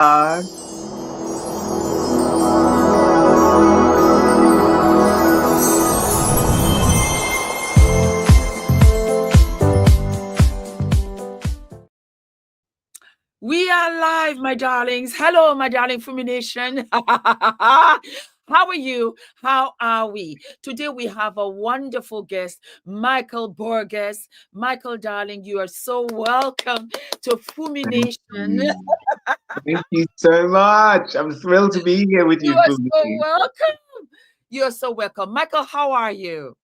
Uh, We are live, my darlings. Hello, my darling Fumi Nation. How are you? How are we? Today we have a wonderful guest, Michael Borges. Michael, darling, you are so welcome to Fumi Nation. Thank you so much. I'm thrilled to be here with You you, are so Fumi. welcome. You are so welcome. Michael, how are you?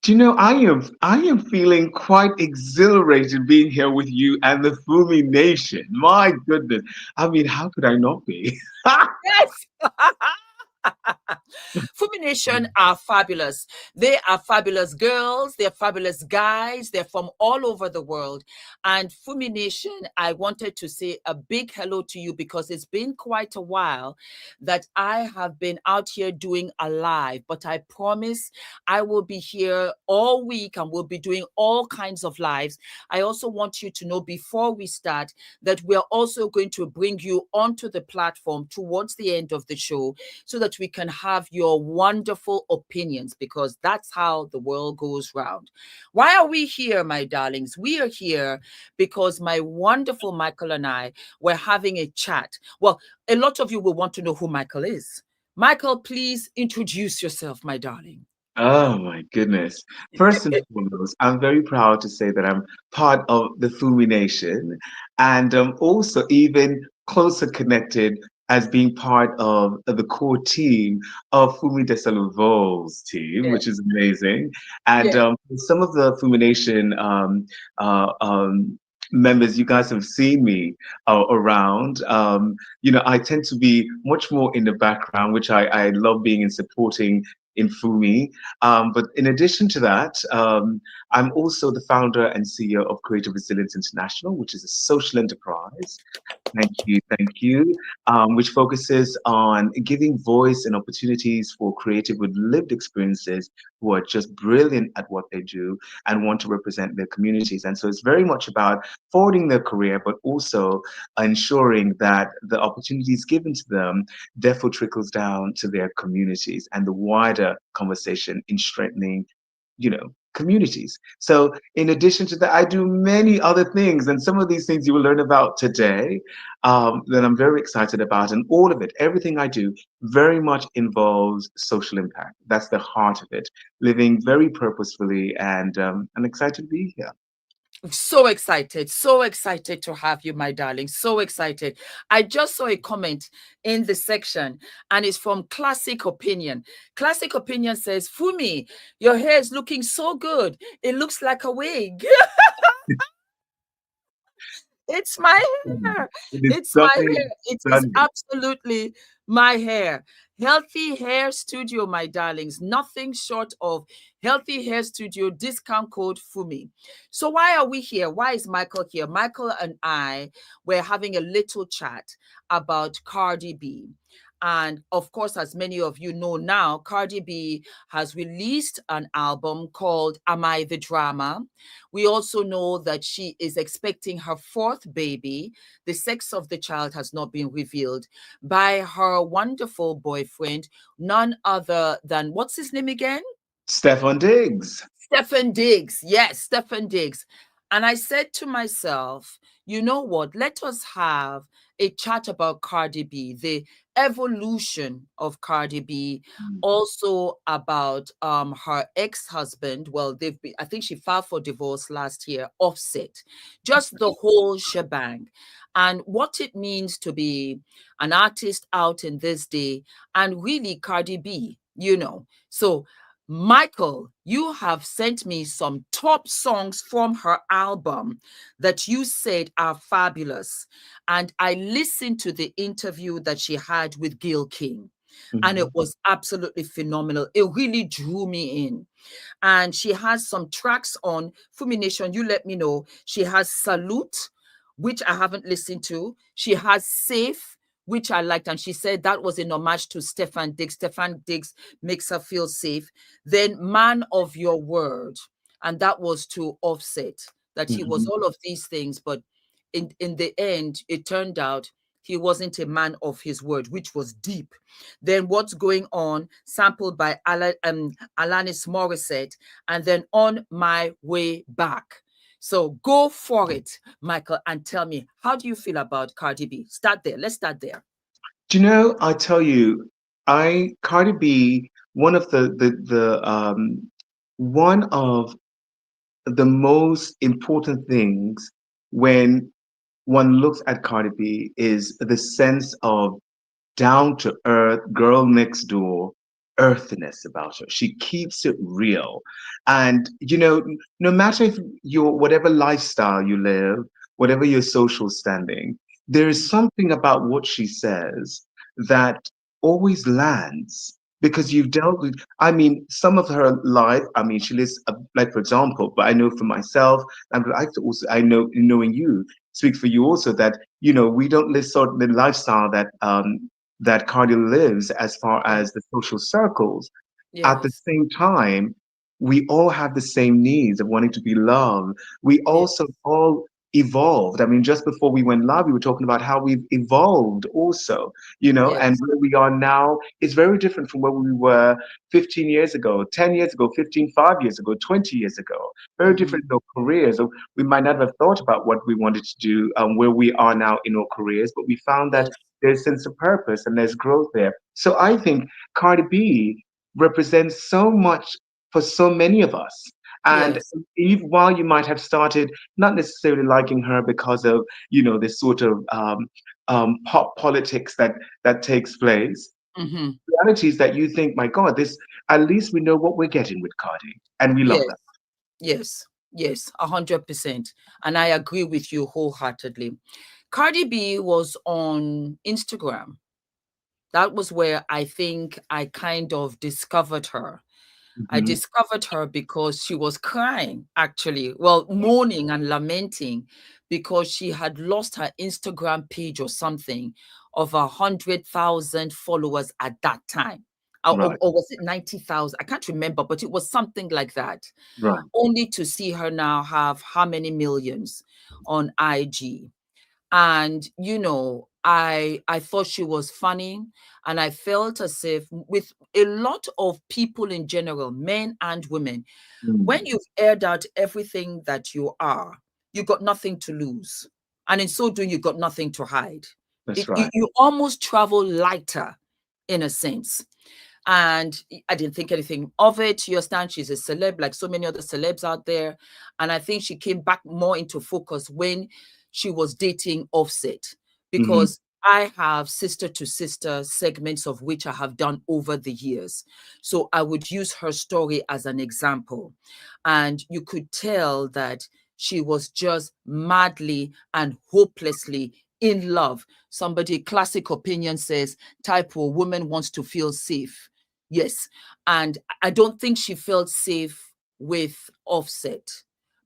Do you know I am feeling quite exhilarated being here with you and the Fumi Nation. My goodness. I mean, how could I not be? Yes. Fumi Nation are fabulous. They are fabulous girls. They're fabulous guys. They're from all over the world. And Fumi Nation, I wanted to say a big hello to you because it's been quite a while that I have been out here doing a live. But I promise I will be here all week and we'll be doing all kinds of lives. I also want you to know before we start that we're also going to bring you onto the platform towards the end of the show so that we can have your wonderful opinions, because that's how the world goes round. Why are we here, my darlings? We are here because my wonderful Michael and I were having a chat. Well, a lot of you will want to know who Michael is. Michael, please introduce yourself, my darling. Oh my goodness. First and foremost, I'm very proud to say that I'm part of the Fumi Nation and also even closer connected as being part of the core team of Fumi Desalu-Vold's team, Yeah, which is amazing. And yeah. some of the Fumi Nation members, you guys have seen me around. I tend to be much more in the background, which I love being in supporting in Fumi. But in addition to that, I'm also the founder and CEO of Creative Resilience International, which is a social enterprise. Thank you. Which focuses on giving voice and opportunities for creative with lived experiences who are just brilliant at what they do and want to represent their communities. And so it's very much about forwarding their career, but also ensuring that the opportunities given to them therefore trickles down to their communities and the wider conversation in strengthening, communities. So in addition to that, I do many other things, and some of these things you will learn about today that I'm very excited about. And all of it, everything I do, very much involves social impact. That's the heart of it. Living very purposefully, and I'm excited to be here. So excited to have you, my darling. So excited. I just saw a comment in the section and it's from Classic Opinion. Classic Opinion says, Fumi, your hair is looking so good. It looks like a wig. It's my hair. It is It's my stunning, hair. It is stunning. absolutely my hair. Healthy Hair Studio, my darlings. Nothing short of Healthy Hair Studio, discount code FUMI. So why are we here? Why is Michael here? Michael and I were having a little chat about Cardi B. And of course, as many of you know now, Cardi B has released an album called Am I the Drama? We also know that she is expecting her fourth baby. The sex of the child has not been revealed by her wonderful boyfriend, none other than, what's his name again? Stefan Diggs. Stefan Diggs. Yes, Stefan Diggs. And I said to myself, you know what? Let us have a chat about Cardi B, the evolution of Cardi B, also about her ex-husband. Well, they've been, I think she filed for divorce last year, Offset, just the whole shebang, and what it means to be an artist out in this day, and really Cardi B, So Michael, you have sent me some top songs from her album that you said are fabulous. And I listened to the interview that she had with Gil King, and it was absolutely phenomenal. It really drew me in. And she has some tracks on Fumi Nation. You let me know. She has Salute, which I haven't listened to. She has Safe, which I liked. And she said that was in homage to Stefan Diggs. Stefan Diggs makes her feel safe. Then Man of Your Word. And that was to Offset, that he was all of these things. But in the end, it turned out he wasn't a man of his word, which was deep. Then What's Going On, sampled by Alanis Morissette, and then On My Way Back. So go for it, Michael, and tell me, how do you feel about Cardi B? Start there. Let's start there. Do you know? I tell you, I Cardi B, one of the most important things when one looks at Cardi B is the sense of down to earth, girl next door earthiness about her. She keeps it real. And, no matter if your whatever lifestyle you live, whatever your social standing, there is something about what she says that always lands because you've dealt with, I mean, some of her life, I mean, she lives, like, for example, but I know for myself, and I know, knowing you, speak for you also, that, we don't live sort of the lifestyle that Cardi lives as far Yes. as the social circles. At the Yes. same time, we all have the same needs of wanting to be loved. We Yes. also all evolved. I mean, just before we went live, we were talking about how we've evolved also, and Yes. where we are now is very different from where we were 15 years ago, 10 years ago, 15, 5 years ago, 20 years ago. Very Mm-hmm. different in our careers. So we might not have thought about what we wanted to do, where we are now in our careers, but we found that Yes. there's a sense of purpose and there's growth there. So I think Cardi B represents so much for so many of us. And Yes. even while you might have started not necessarily liking her because of, this sort of pop politics that takes place, Mm-hmm. the reality is that you think, my God, this at least we know what we're getting with Cardi, and we love Yes. that. Yes. Yes. 100%. And I agree with you wholeheartedly. Cardi B was on Instagram. That was where I think I kind of discovered her. I Hmm. discovered her because she was crying, actually, well, mourning and lamenting because she had lost her Instagram page or something of 100,000 followers at that time. Right, Or was it 90,000? I can't remember, but it was something like that. right. Only to see her now have how many millions on IG. And I thought she was funny, and I felt as if with a lot of people in general, men and women, when Mm, you've aired out everything that you are, you got nothing to lose, and in so doing you got nothing to hide. that's You, right. you almost travel lighter in a sense. And I didn't think anything of it. You understand, she's a celeb like so many other celebs out there. And I think she came back more into focus when she was dating Offset, Hmm. because I have sister to sister segments of which I have done over the years. So I would use her story as an example. And you could tell that she was just madly and hopelessly in love. Somebody, classic opinion says, type of woman wants to feel safe. Yes. And I don't think she felt safe with Offset.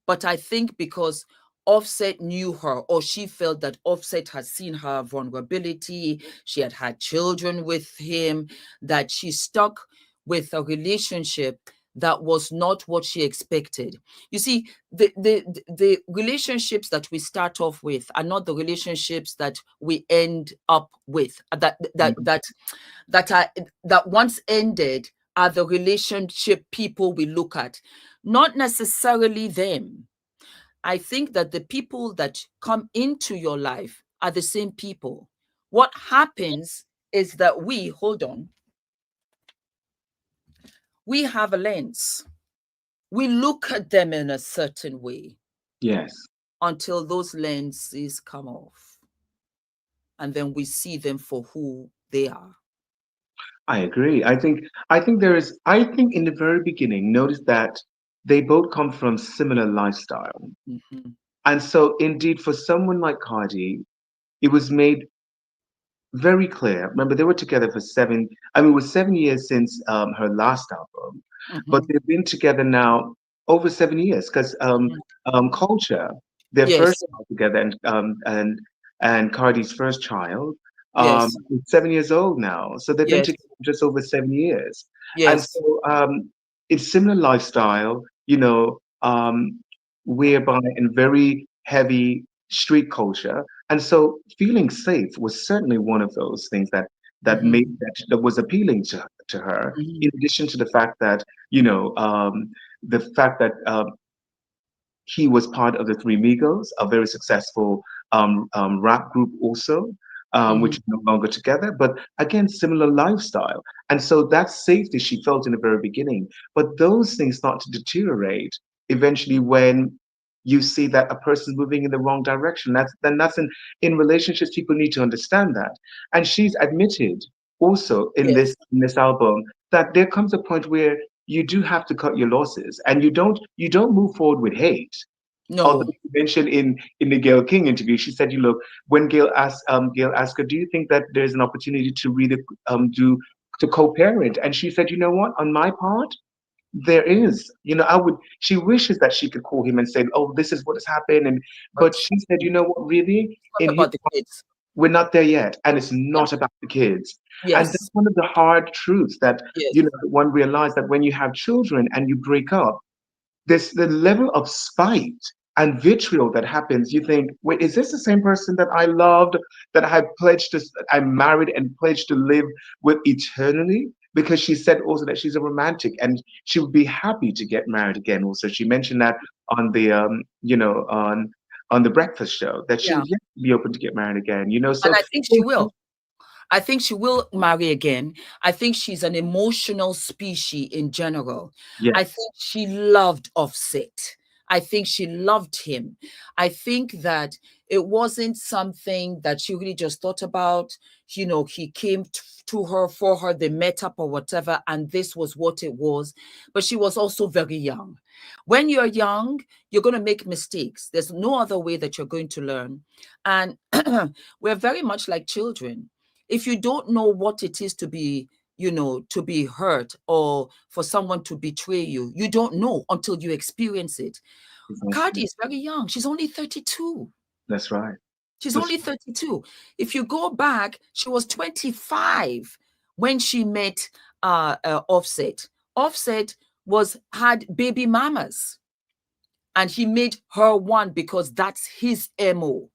But I think because Offset knew her, or she felt that Offset had seen her vulnerability, she had had children with him, that she stuck with a relationship that was not what she expected. You see, the relationships that we start off with are not the relationships that we end up with. That are that once ended are the relationship people we look at, not necessarily them. I think that the people that come into your life are the same people. What happens is that hold on, we have a lens. We look at them in a certain way Yes. until those lenses come off. And then we see them for who they are. I agree. I think in the very beginning, notice that they both come from similar lifestyle. Mhm. And so indeed for someone like Cardi, it was made very clear. Remember, they were together for I mean, it was 7 years since her last album, but Mhm. they've been together now over 7 years because Mhm. Culture, their first Yes, child together, and Cardi's first child, yes, is 7 years old now. So they've been yes, together just over 7 years. And yes. so it's similar lifestyle, whereby in very heavy street culture. And so feeling safe was certainly one of those things Mhm. that was appealing to her, in Mhm. addition to the fact that, you know, the fact that he was part of the Three Migos, a very successful rap group also, which Mhm. is no longer together, but again, similar lifestyle. And so that safety she felt in the very beginning. But those things start to deteriorate eventually when you see that a person's moving in the wrong direction. That's in relationships, people need to understand that. And she's admitted also Yes. in this album that there comes a point where you do have to cut your losses, and you don't move forward with hate. Although No. you mentioned in the Gail King interview, she said, "You look, when Gail asked her, do you think that there's an opportunity to really do to co-parent?" And she said, "You know what? On my part, there is. You know, I would. She wishes that she could call him and say, 'Oh, this is what has happened.' And but But she said, 'You know what? Really, what in his about the kids? we're not there yet, and it's Yeah. not about the kids.'" And that's Yes. one of the hard truths that Yes. one realized that when you have children and you break up, this the level of spite and vitriol that happens. You think, wait, is this the same person that I loved, that I pledged to, I married and pledged to live with eternally? Because she said also that she's a romantic and she would be happy to get married again. Also, she mentioned that on the on the breakfast show that she Yeah. would, yeah, be open to get married again. You know, And so I think she will. I think she will marry again. I think she's an emotional species in general. I yes, think she loved Offset. I think she loved him. I think that it wasn't something that she really just thought about. You know, he came to her, for her, they met up or whatever, and this was what it was. But she was also very young. When you're young, you're going to make mistakes. There's no other way that you're going to learn. And we're very much like children. If you don't know what it is to be, to be hurt or for someone to betray you, you don't know until you experience it. Cardi exactly. is very young. She's only 32. That's right. She's That's only 32. If you go back, she was 25 when she met Offset. Offset had baby mamas, and he made her one because that's his MO.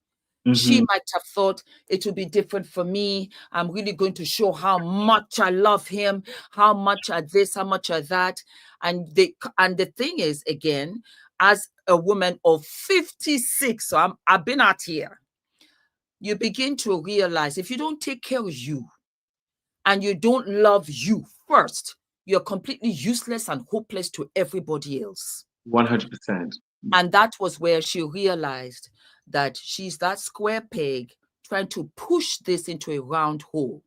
She hmm might have thought it would be different for me. I'm really going to show how much I love him, how much I this, how much I that. And the thing is, again, as a woman of 56, so I've been out here, you begin to realize if you don't take care of you and you don't love you first, you're completely useless and hopeless to everybody else. 100%. And that was where she realized that she's that square peg trying to push this into a round hole.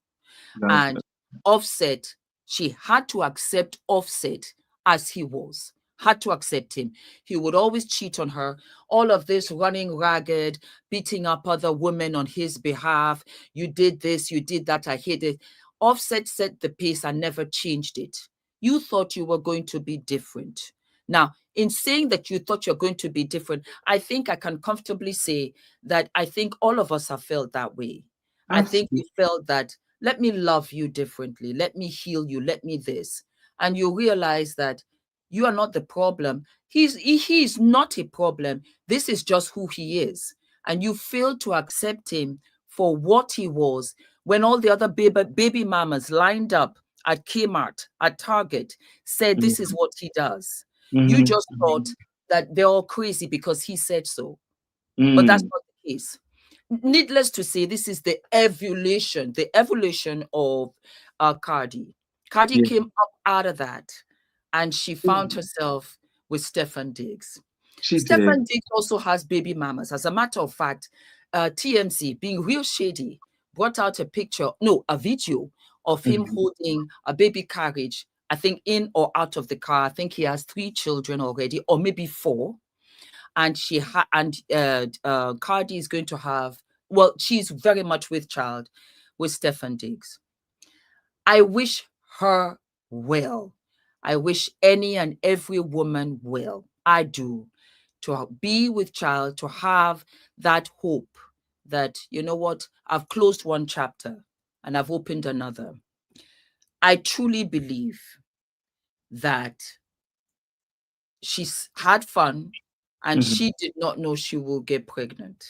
Right. And Offset, she had to accept Offset as he was, had to accept him. He would always cheat on her. All of this running ragged, beating up other women on his behalf. You did this, you did that, I hate it. Offset set the pace and never changed it. You thought you were going to be different. Now, in saying that you thought you're going to be different, I think I can comfortably say that I think all of us have felt that way. I think we Absolutely. felt that, let me love you differently, let me heal you, let me this. And you realize that you are not the problem. He is not a problem. This is just who he is. And you fail to accept him for what he was when all the other baby mamas lined up at Kmart, at Target, said this is what he does. You Mm-hmm. just thought that they're all crazy because he said so. But that's Mm. not the case. Needless to say, this is the evolution of Cardi. Cardi Yeah, came up out of that, and she found mm, herself with Stefan Diggs. she did. Stefan Diggs also has baby mamas. As a matter of fact, TMC, being real shady, brought out a video of him Mhm. holding a baby carriage, I think in or out of the car. I think he has 3 children already, or maybe 4. And Cardi is going to have, well, she's very much with child with Stefan Diggs. I wish her well. I wish any and every woman well. I do. To be with child, to have that hope that, you know what, I've closed one chapter and I've opened another. I truly believe that she's had fun and Mhm. she did not know she will get pregnant.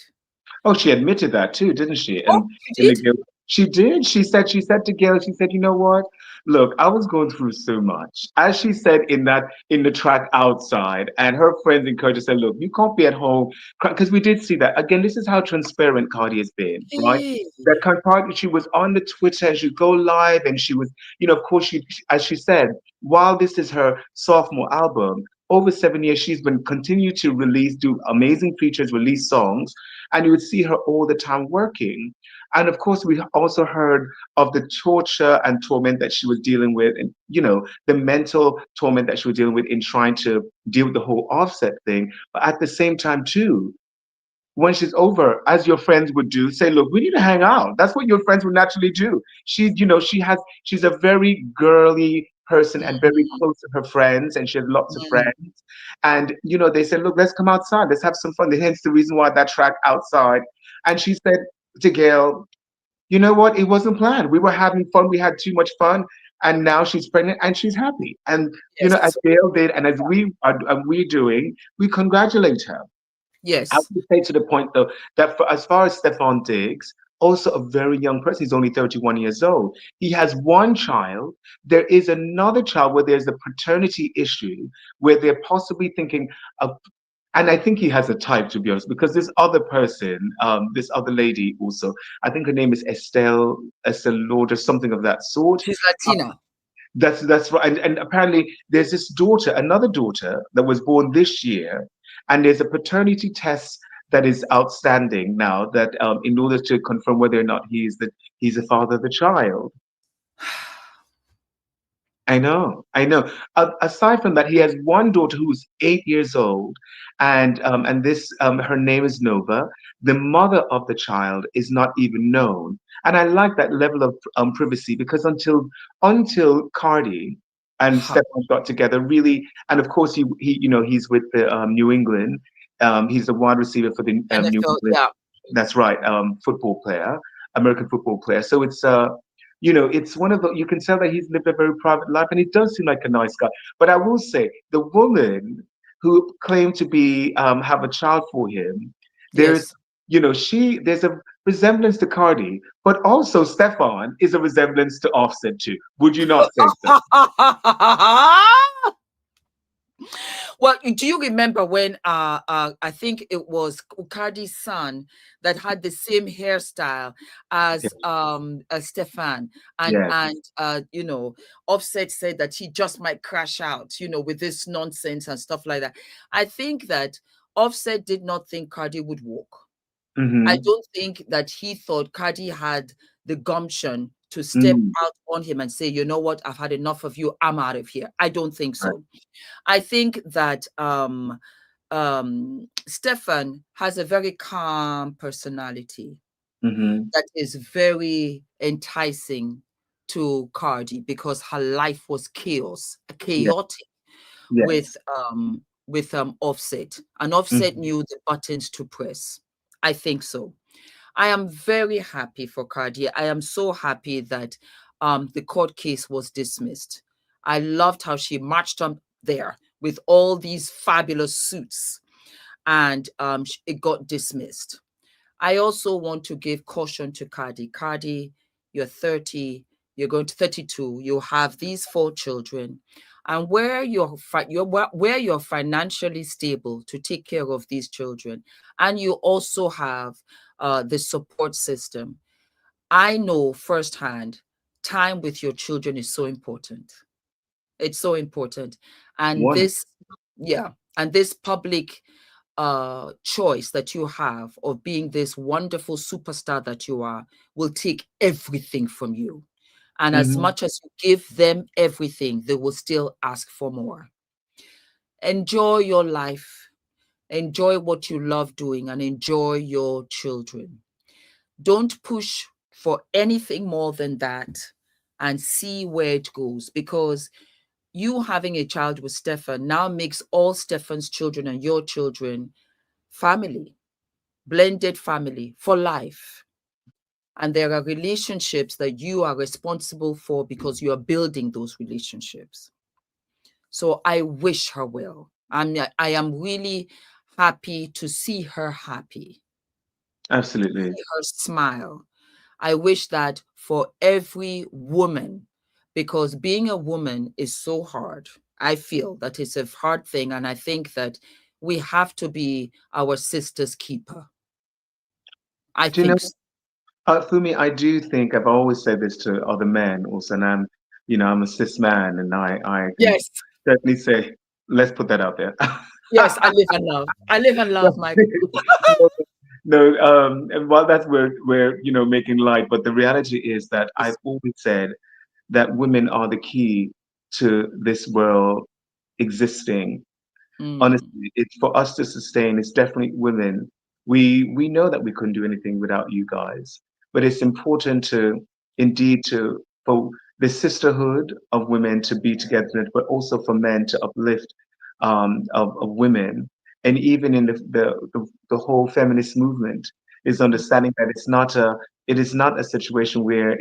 Oh, she admitted that too, didn't she? Oh, And you in the did? guilt, she did. She said to Gail, she said, you know what? Look, I was going through so much. As she said in the track outside, and her friends encouraged her, said, look, you can't be at home because we did see that. Again, this is how transparent Cardi has been, right? That Hey. kind of part, she was on the Twitter and she'd go live and she was, of course, as she said, while this is her sophomore album, over 7 years, she's been continue to do amazing features, release songs, and you would see her all the time working. And of course, we also heard of the torture and torment that she was dealing with, and the mental torment that she was dealing with in trying to deal with the whole Offset thing. But at the same time, too, when she's over, as your friends would do, say, look, we need to hang out. That's what your friends would naturally do. She's a very girly person and very Mm, close to her friends, and she has lots of friends. mm. And they said, look, let's come outside, let's have some fun. Hence the reason why that track outside. And she said to Gail, you know what? It wasn't planned. We were having fun. We had too much fun. And now she's pregnant and she's happy. And as Yes. Gail did, and as we doing, we congratulate her. I Yes. would say to the point though that as far as Stefan Diggs, also a very young person, he's only 31 years old. He has one child. There is another child where there's a paternity issue, where they're possibly thinking of, and I think he has a type, to be honest, because this other person, this other lady also, I think her name is Estelle Lord or something of that sort. She's Uh, Latina. that's right. And apparently there's this daughter, another daughter that was born this year, and there's a paternity test that is outstanding now that in order to confirm whether or not he's the father of the child. I know. Aside from that, he has one daughter who's 8 years old, and this her name is Nova. The mother of the child is not even known, and I like that level of privacy because until Cardi and Ha- Stefan got together, really, and of course he's with the New England. He's the wide receiver for the New NFL, England. yeah. That's right, football player, American football player. So it's one of the, you can tell that he's lived a very private life and he does seem like a nice guy. But I will say, the woman who claimed to be have a child for him, there's, Yes. there's a resemblance to Cardi, but also Stefan is a resemblance to Offset too. Would you not say so? Well, do you remember when I think it was Cardi's son that had the same hairstyle as Stefan, and Yes. Offset said that he just might crash out, with this nonsense and stuff like that. I think that Offset did not think Cardi would walk. I Mm-hmm. don't think that he thought Cardi had the gumption to step Mm. out on him and say, you know what, I've had enough of you. I'm out of here. I don't think Right. so. I think that Stefan has a very calm personality Mm-hmm. that is very enticing to Cardi because her life was Yeah. chaotic with Yes. Offset, and Offset Mm-hmm. knew the buttons to press. I think so. I am very happy for Cardi. I am so happy that the court case was dismissed. I loved how she marched up there with all these fabulous suits, and it got dismissed. I also want to give caution to Cardi. Cardi, you're 30, you're going to 32, you have these 4 children, and where you're financially stable to take care of these children, and you also have the support system. I know firsthand, time with your children is so important. It's so important, and One. yeah, and this public choice that you have of being this wonderful superstar that you are will take everything from you. And as Mm-hmm. much as you give them everything, they will still ask for more. Enjoy your life, enjoy what you love doing, and enjoy your children. Don't push for anything more than that and see where it goes, because you having a child with Stefan now makes all Stefan's children and your children family, blended family for life. And there are relationships that you are responsible for because you are building those relationships. So I wish her well. I am really happy to see her happy. Absolutely. her smile. I wish that for every woman, because being a woman is so hard. I feel that it's a hard thing. And I think that we have to be our sister's keeper. I Do you know, think so. Fumi, I do think I've always said this to other men also, and I'm a cis man, and I can Yes. certainly say, let's put that out there. Yes. I live and love. I live and love, Michael. No, no, and while that's we're making light, but the reality is that I've always said that women are the key to this world existing. Mm, Honestly, it's for us to sustain. It's definitely women. We know that we couldn't do anything without you guys, but it's important to indeed to for the sisterhood of women to be together, but also for men to uplift of women, and even in the whole feminist movement is understanding that it is not a situation where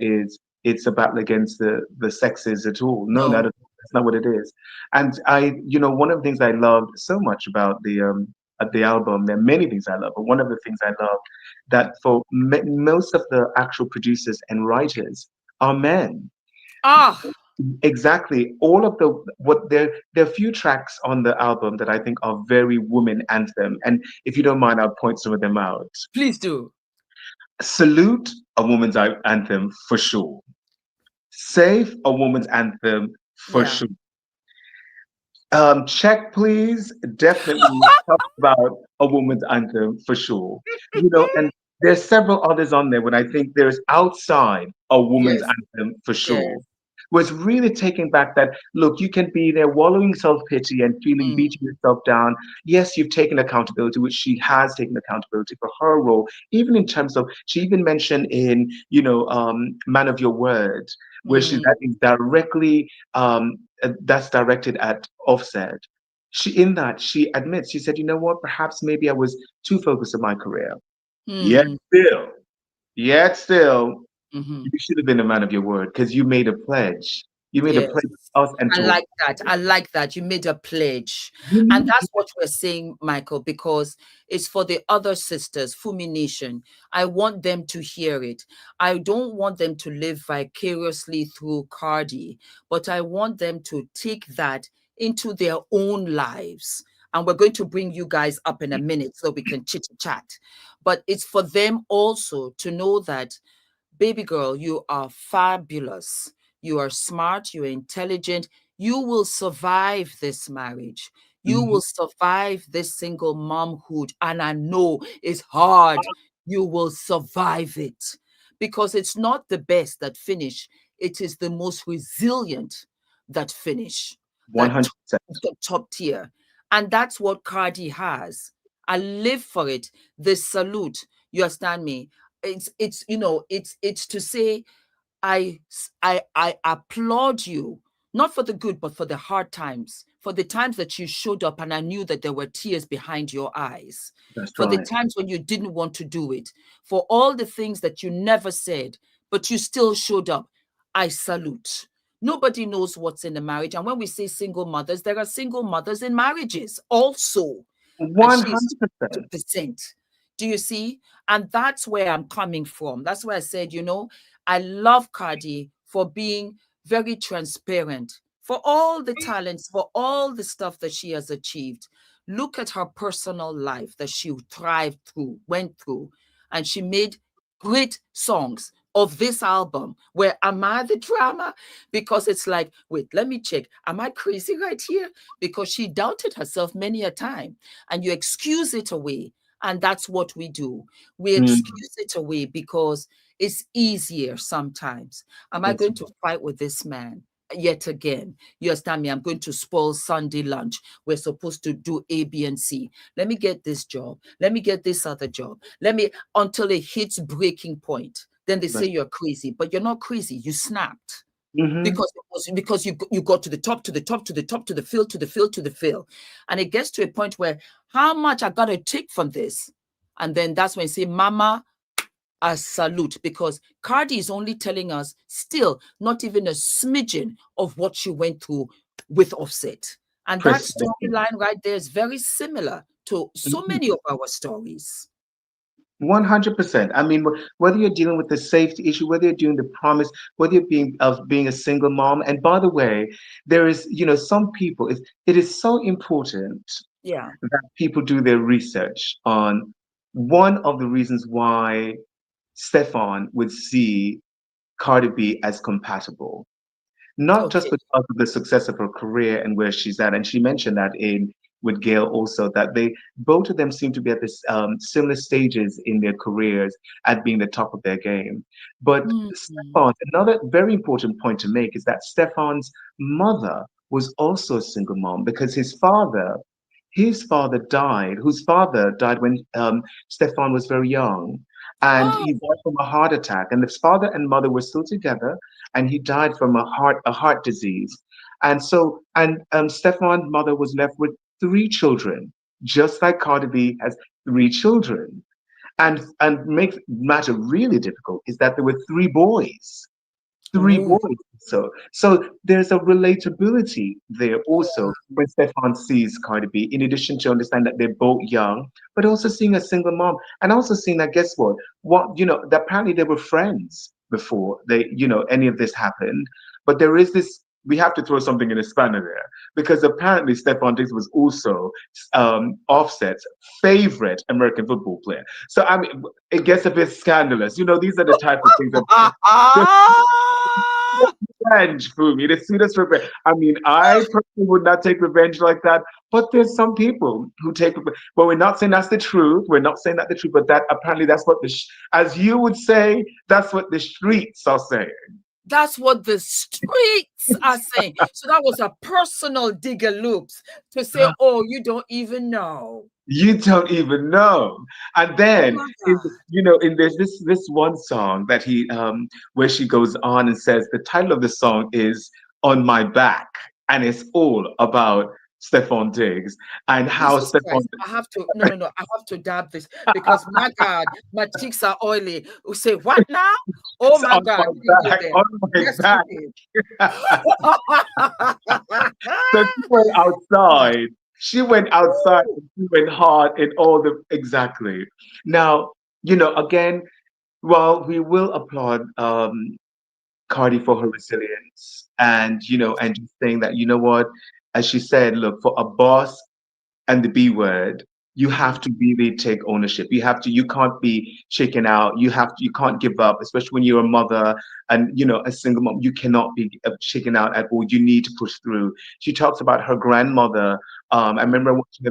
it's a battle against the sexes at all. No, not no. at all. That's not what it is. And one of the things I loved so much about the album, there are many things I love, but one of the things I loved that for most of the actual producers and writers are men. Ah, Exactly. All of the what there are a few tracks on the album that I think are very woman anthem. And if you don't mind, I'll point some of them out. please do. Salute, a woman's anthem for sure. Safe, a woman's anthem for Yeah. sure. Check, please. Definitely talk about a woman's anthem for sure. And there's several others on there when I think there's outside a woman's Yes. anthem for sure. Yes. Was really taking back that look, you can be there wallowing self-pity and feeling Mm, beating yourself down. Yes, you've taken accountability, which she has taken accountability for her role, even in terms of she even mentioned in, Man of Your Word, where she mm, that is directly that's directed at Offset. She admits, she said, you know what, perhaps maybe I was too focused on my career. Yet mm, still, yet still, mhm. you should have been a man of your word because you made a pledge. You made a Yes. pledge to us and I to like that. I like that. You made a pledge. And you. that's what we're saying, Michael, because it's for the other sisters, Fumi Nation. I want them to hear it. I don't want them to live vicariously through Cardi, but I want them to take that into their own lives. And we're going to bring you guys up in a minute so we can chit chat. But it's for them also to know that baby girl, you are fabulous. You are smart. You're intelligent. You will survive this marriage. You Mhm. will survive this single momhood. And I know it's hard. You will survive it because it's not the best that finish. It is the most resilient that finish, that 100%. the top tier. And that's what Cardi has. I live for it. The salute. You understand me? It's to say I applaud you, not for the good but for the hard times, for the times that you showed up and I knew that there were tears behind your eyes, That's for the right. times when you didn't want to do it, for all the things that you never said but you still showed up. I salute. Nobody knows what's in the marriage, and when we say single mothers, there are single mothers in marriages also, and she's 100%. 2%. Do you see? And that's where I'm coming from. That's why I said, I love Cardi for being very transparent, for all the talents, for all the stuff that she has achieved. Look at her personal life that she thrived through, went through, and she made great songs of this album. Where am I the drama? Because it's like, wait, let me check. Am I crazy right here? Because she doubted herself many a time, and you excuse it away. And that's what we do. We Mm, excuse it away because it's easier sometimes. Am I that's going to fight with this man yet again? You understand me? I'm going to spoil Sunday lunch. We're supposed to do A, B, and C. Let me get this job. Let me get this other job. Until it hits breaking point. Then they say that's you're crazy, but you're not crazy. You snapped hmm because you got to the top, to the top, to the top, to the fill, to the fill, to the fill. And it gets to a point where how much I gotta take from this? And then that's when you say, Mama, a salute, because Cardi is only telling us still not even a smidgen of what she went through with Offset. And that precisely. storyline right there is very similar to so Mhm. many of our stories. 100%. I mean, whether you're dealing with the safety issue, whether you're doing the promise, whether you're being a single mom. And by the way, there is, some people. It is so important Yeah, that people do their research on one of the reasons why Stefan would see Cardi B as compatible, not just okay. because of the success of her career and where she's at. And she mentioned that in with Gail also, that they both of them seem to be at this similar stages in their careers at being the top of their game. But Mhm. Stefan, another very important point to make is that Stefan's mother was also a single mom because his father died, whose father died when Stefan was very young. And he Oh, died from a heart attack. And his father and mother were still together, and he died from a heart disease. And so, and Stefan's mother was left with three children, just like Cardi B has three children. And makes matter really difficult is that there were three boys, three ooh, boys. So there's a relatability there also when Stefan sees Cardi B, in addition to understand that they're both young, but also seeing a single mom, and also seeing that, guess that apparently they were friends before any of this happened. But there is this. We have to throw something in a spanner there because apparently Stefan Diggs was also Offset's favorite American football player. So I mean, it gets a bit scandalous. These are the type of things that revenge, Fumi, the sweetest revenge. I mean, I personally would not take revenge like that, but there's some people who take. Well, we're not saying that's the truth. We're not saying that the truth, but that apparently that's what as you would say, that's what the streets are saying. that's what the streets are saying. So that was a personal digger loops to say, oh, you don't even know. You don't even know. And Oh then my God. in this one song that he where she goes on and says the title of the song is On My Back, and it's all about Stefan Diggs and how Jesus Stefan Christ. I have to, no, no, no. I have to dab this because my God, my cheeks are oily. We say, what now? Oh is my on my God. You didn't back, go there. on my Yes, you back. did. So she went outside. She went outside Woo. and she went hard in all the exactly. Now, again, well, we will applaud Cardi for her resilience and and just saying that, what, as she said, look, for a boss and the B word, you have to really take ownership. You can't be shaken out. You can't give up, especially when you're a mother and, a single mom. You cannot be shaken out at all. You need to push through. She talks about her grandmother. I remember watching a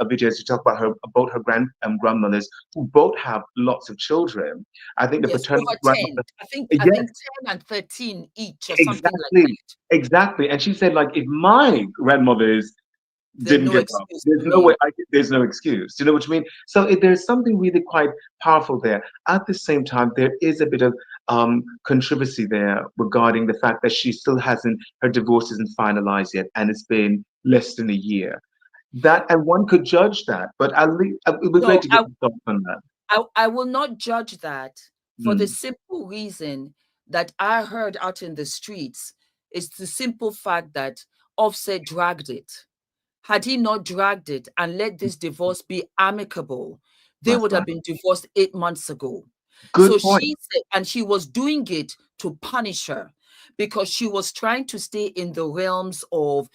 video. She talked about both her grandmothers who both have lots of children. I think the Yes, paternal over 10. grandmother. I think Yes, 10 and 13 each or something like exactly. that. Exactly. And she said, like, if my grandmother's There's didn't no give up. excuse There's for no way. me. There's no excuse. Do you know what I mean? So there's something really quite powerful there. At the same time, there is a bit of controversy there regarding the fact that she still hasn't. Her divorce isn't finalized yet, and it's been less than a year. That and one could judge that, but it would be great No, to get your thoughts on that. I will not judge that for the Mm, simple reason that I heard out in the streets is the simple fact that Offset dragged it. Had he not dragged it and let this divorce be amicable, they that's would right. have been divorced 8 months ago. So Good point. she said, and she was doing it to punish her because she was trying to stay in the realms of,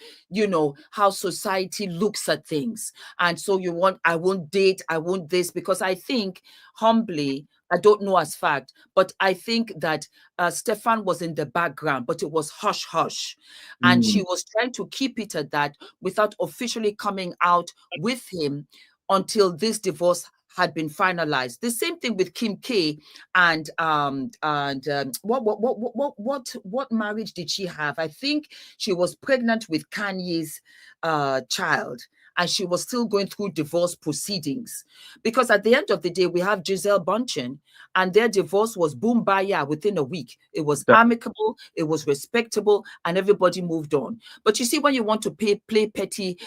how society looks at things. And so I won't date, I won't this, because I think humbly, I don't know as fact, but I think that Stefan was in the background, but it was hush hush. And she Mm, was trying to keep it at that without officially coming out with him until this divorce had been finalized. The same thing with Kim K and what marriage did she have? I think she was pregnant with Kanye's child, and she was still going through divorce proceedings. Because at the end of the day, we have Giselle Bundchen, and their divorce was boom baya within a week. It was that, amicable, it was respectable, and everybody moved on. But you see, when you want to play petty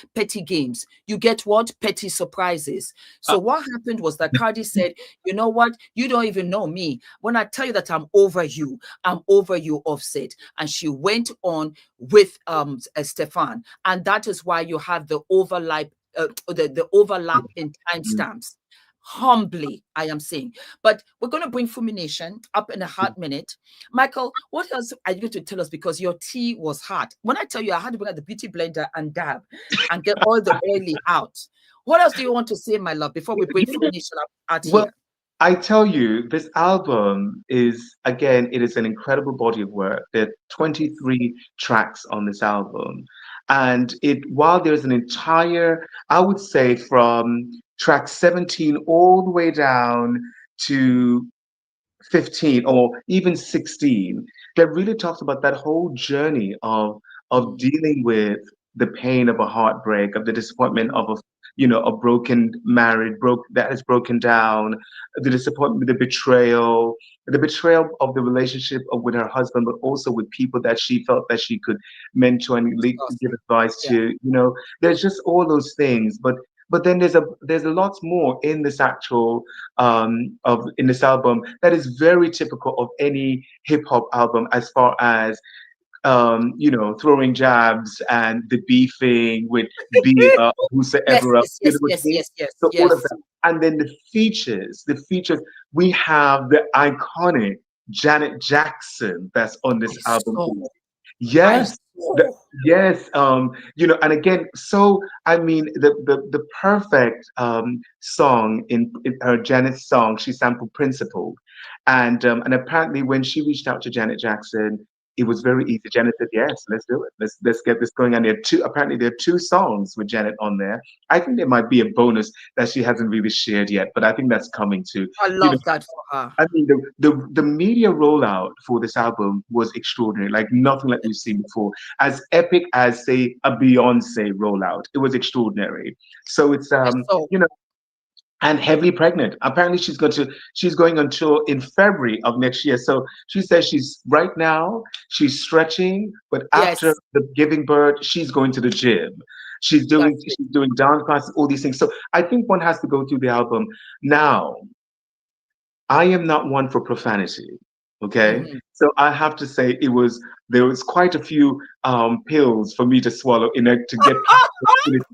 games, you get what? Petty surprises. uh, So what happened was that Cardi said, you know what? You don't even know me. When I tell you that I'm over you, Offset. And she went on with Stefan. And that is why you have the overlap in timestamps. Humbly, I am saying. But we're going to bring Fumi Nation up in a hot minute. Michael, what else are you going to tell us? Because your tea was hot. When I tell you I had to bring out the beauty blender and dab and get all the oily out. What else do you want to say, my love, before we bring Fumi Nation out Well, here? I tell you, this album is, again, it is an incredible body of work. There are 23 tracks on this album. And while there's an entire, I would say from track 17 all the way down to 15 or even 16 that really talks about that whole journey of Mm, dealing with the pain of a heartbreak, of the disappointment of a broken marriage that has broken down, the disappointment, the betrayal of the relationship with her husband, but also with people that she felt that she could mentor and give advice yeah. to. There's just all those things, but then there's a lot more in this actual of in this album that is very typical of any hip hop album, as far as throwing jabs and the beefing with Bia, Yes, whosoever else. yes, You know yes, what I yes, mean? yes, yes, So all of yes. that, and then the features. We have the iconic Janet Jackson that's on I this album. saw. I Yes. The, saw. yes, and again, so I mean, the perfect song in her Janet's song, she sampled Principle, and apparently when she reached out to Janet Jackson, it was very easy. Janet said, "Yes, let's do it. Let's get this going." And there are two songs with Janet on there. I think there might be a bonus that she hasn't really shared yet, but I think that's coming too. I You know, love that for her. I mean, the media rollout for this album was extraordinary, like nothing like we've seen before. As epic as, say, a Beyonce rollout, it was extraordinary. So it's I saw. and heavily pregnant. Apparently, she's going on tour in February of next year. So she says she's stretching, but after Yes, the giving birth, she's going to the gym. that's it. She's doing dance classes, all these things. So I think one has to go through the album now. I am not one for profanity. Okay. Mhm. So I have to say there was quite a few pills for me to swallow in order to get past profanity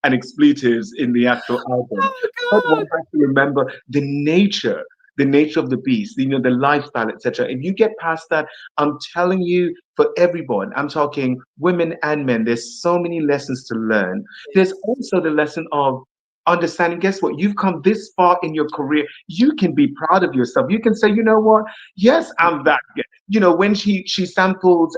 and expletives in the actual album. Oh But one God. has to remember the nature of the beast, the lifestyle, etc. If you get past that, I'm telling you, for everyone, I'm talking women and men, there's so many lessons to learn. There's Yes. also the lesson of understanding, guess what, you've come this far in your career, you can be proud of yourself. You can say, you know what, yes, I'm that good. When she sampled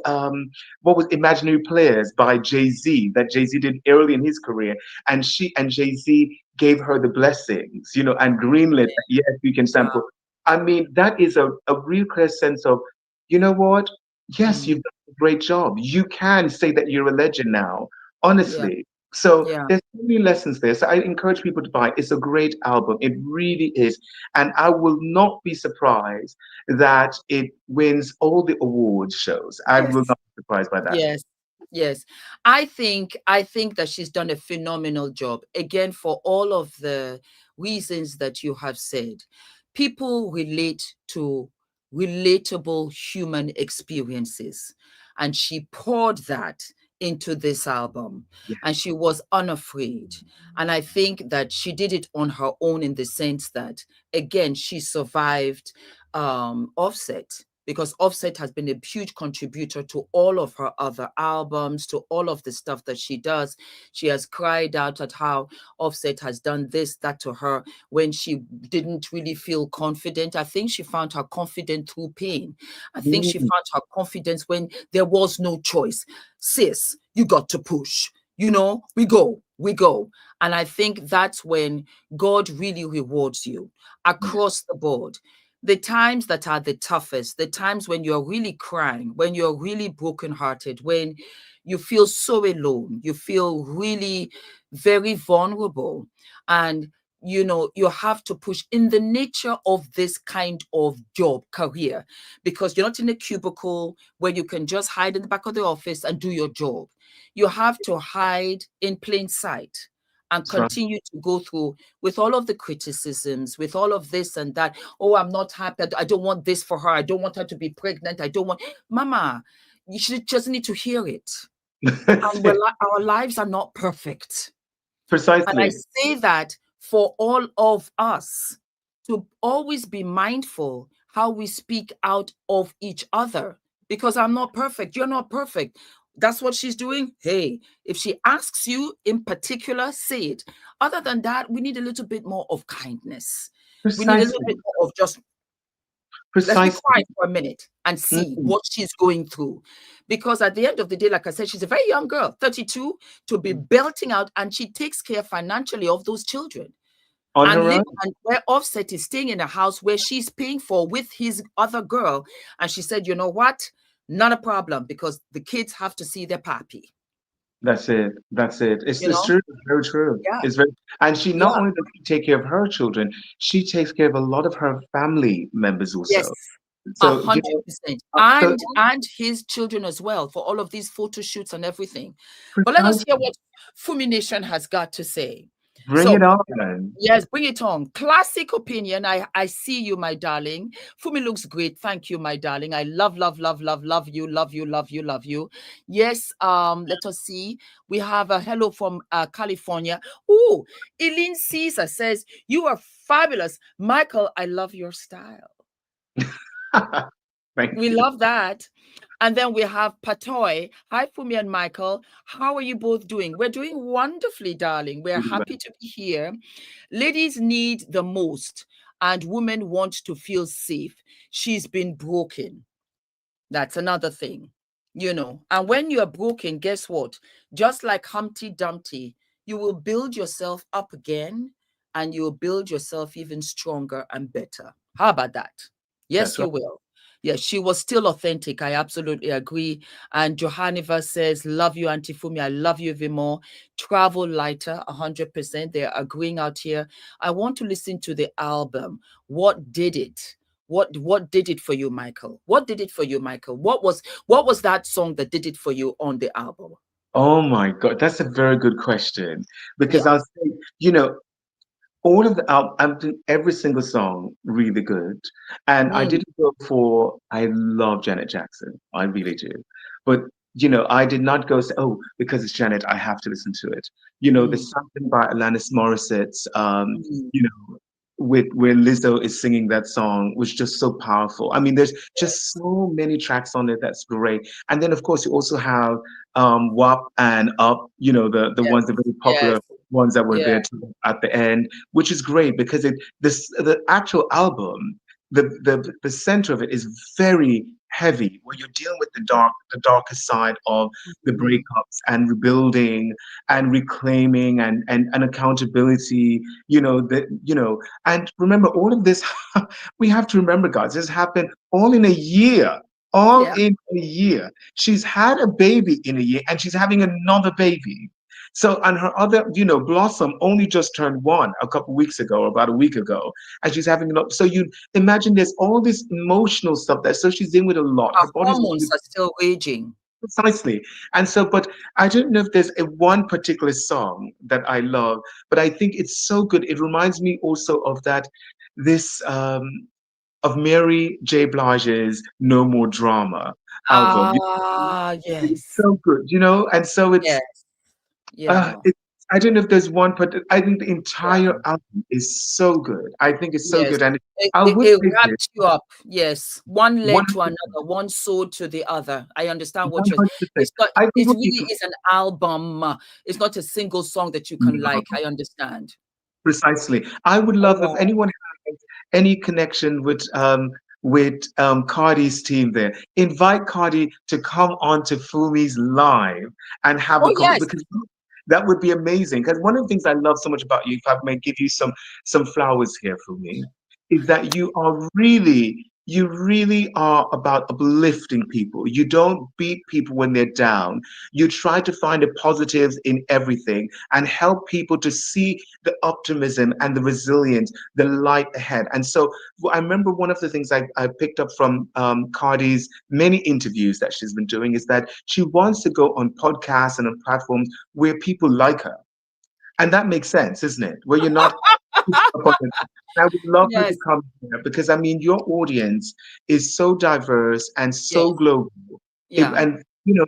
what was Imaginary Players by Jay-Z, that Jay-Z did early in his career, and Jay-Z gave her the blessings, and greenlit that, yes, you can Yeah. sample. I mean, that is a real clear sense of, you know what, yes, Mm. you've done a great job, you can say that you're a legend now, Yeah. honestly. So Yeah. there's so many lessons there. So I encourage people to buy it. It's a great album. It really is. And I will not be surprised that it wins all the awards shows. I will Yes. not be surprised by that. Yes. Yes. I think that she's done a phenomenal job. Again, for all of the reasons that you have said. People relate to relatable human experiences. And she poured that into this album. Yeah. And she was unafraid. And I think that she did it on her own in the sense that, again, she survived Offset, because Offset has been a huge contributor to all of her other albums, to all of the stuff that she does. She has cried out at how Offset has done this, that to her when she didn't really feel confident. I think she found her confidence through pain. I think she Mm, found her confidence when there was no choice. Sis, you got to push. We go, we go. And I think that's when God really rewards you yeah. across the board. The times that are the toughest, the times when you're really crying, when you're really brokenhearted, when you feel so alone, you feel really very vulnerable. And you have to push in the nature of this kind of job career, because you're not in a cubicle where you can just hide in the back of the office and do your job. You have to hide in plain sight and That's right. continue to go through with all of the criticisms, with all of this and that. Oh, I'm not happy. I don't want this for her. I don't want her to be pregnant. I don't want, Mama, you should just need to hear it. And our lives are not perfect. And I Precisely. say that for all of us to always be mindful how we speak out of each other, because I'm not perfect. You're not perfect. That's what she's doing. Hey, if she asks you in particular, say it. Other than that, we need a little bit more of kindness. We need a little Precisely. bit more of just, let's be Precisely. quiet for a minute and see Mm. what she's going through. Because at the end of the day, like I said, she's a very young girl, 32, to be belting out, and she takes care financially of those children. On And her live, own. and where Offset is staying in a house where she's paying for with his other girl. And she said, you know what? Not a problem, because the kids have to see their pappy. That's it. That's it. You It's know? true. It's very true. Yeah. It's very, and she not Yeah. only does she take care of her children, she takes care of a lot of her family members Yes. also. A So, you hundred know, percent. so And his children as well, for all of these photo shoots and everything. But let us hear precisely what Fumi Nation has got to say. bring it So, on. yes, bring it on. Classic opinion. I see you, my darling. Fumi looks great. Thank you, my darling. I love, love, love, love, love you, love you, love you, love you. Yes, let us see. We have a hello from California. Oh, Eileen Caesar says, you are fabulous. Michael, I love your style. Thank We you. love that. And then we have Patoy. Hi, Fumi and Michael. How are you both doing? We're doing wonderfully, darling. We're happy to be here. Ladies need the most, and women want to feel safe. She's been broken. That's another thing, you know. And when you're broken, guess what? Just like Humpty Dumpty, you will build yourself up again, and you'll build yourself even stronger and better. How about that? Yes, That's you right. will. Yes, she was still authentic. I absolutely agree. And Johanniva says, love you, Auntie Fumi. I love you even more. Travel lighter, 100%. They're agreeing out here. I want to listen to the album. What did it? What did it for you, Michael? What did it for you, Michael? What was that song that did it for you on the album? Oh my God, that's a very good question because Yeah. I'll say, you know, all of the every single song really good, and I Mm, didn't go for. I love Janet Jackson, I really do, but you know, I did not go say, oh, because it's Janet, I have to listen to it. You know, mm, there's something by Alanis Morissette's, mm. you know, with where Lizzo is singing that song was just so powerful. I mean, there's just Yes. so many tracks on it that's great, and then of course you also have WAP and Up, you know, the Yes. ones that are very Yes. popular ones that were Yeah. there at the end, which is great because the actual album, the center of it is very heavy, where you're dealing with the darker side of the Mm. breakups and rebuilding and reclaiming and accountability. And remember all of this. We have to remember, guys, this happened all in a year. All Yeah. in a year. She's had a baby in a year and she's having another baby. So, and her other, Blossom only just turned one a couple weeks ago, or about a week ago, and she's having another. So you imagine there's all this emotional stuff that, so she's in with a lot. Her Her body's hormones are still raging. precisely. And so, but I don't know if there's a one particular song that I love, but I think it's so good. It reminds me also of of Mary J. Blige's No More Drama album. Ah, It's yes. so good, and so Yes. uh, Yeah. it, I don't know if there's one, but I think the entire Yeah. album is so good. I think it's so Yes. good, and It, I it, would it say this wrapped you up. Yes. One led to 100%, another, one sword to the other. I understand what you're. 100%. It's not, I think it what really people is an album. It's not a single song that you can like. no, I understand. precisely. I would Oh, love if wow. anyone has any connection with Cardi's team there. Invite Cardi to come on to Fumi's live and have Oh, a yes. because that would be amazing. Because one of the things I love so much about you, if I may give you some flowers here, Fumi, is that you really are about uplifting people. You don't beat people when they're down. You try to find the positives in everything and help people to see the optimism and the resilience, the light ahead. And so I remember one of the things I picked up from Cardi's many interviews that she's been doing is that she wants to go on podcasts and on platforms where people like her. And that makes sense, isn't it? Where you're not up on it. I would love her to Yes. come here because I mean your audience is so diverse and so Yes. global. Yeah. And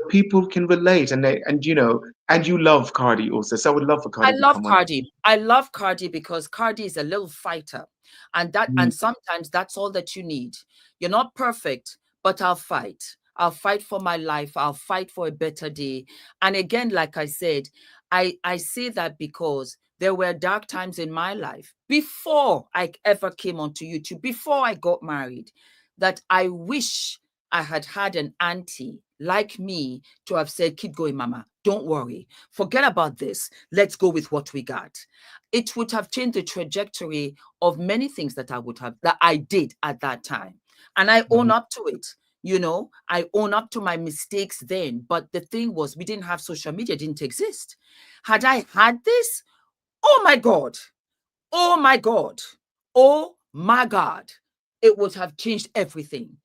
people can relate, and you love Cardi also. So I would love for I Cardi to love come on. Cardi. I love Cardi because Cardi is a little fighter. And Mm, sometimes that's all that you need. You're not perfect, but I'll fight. I'll fight for my life. I'll fight for a better day. And again, like I said, I say that because there were dark times in my life before I ever came onto YouTube, before I got married, that I wish I had had an auntie like me to have said, keep going, mama. Don't worry. Forget about this. Let's go with what we got. It would have changed the trajectory of many things that I did at that time. And I own mhm. up to it. I own up to my mistakes then. But the thing was, we didn't have social media, didn't exist. Had I had this, oh my God, oh my God, oh my God, it would have changed everything.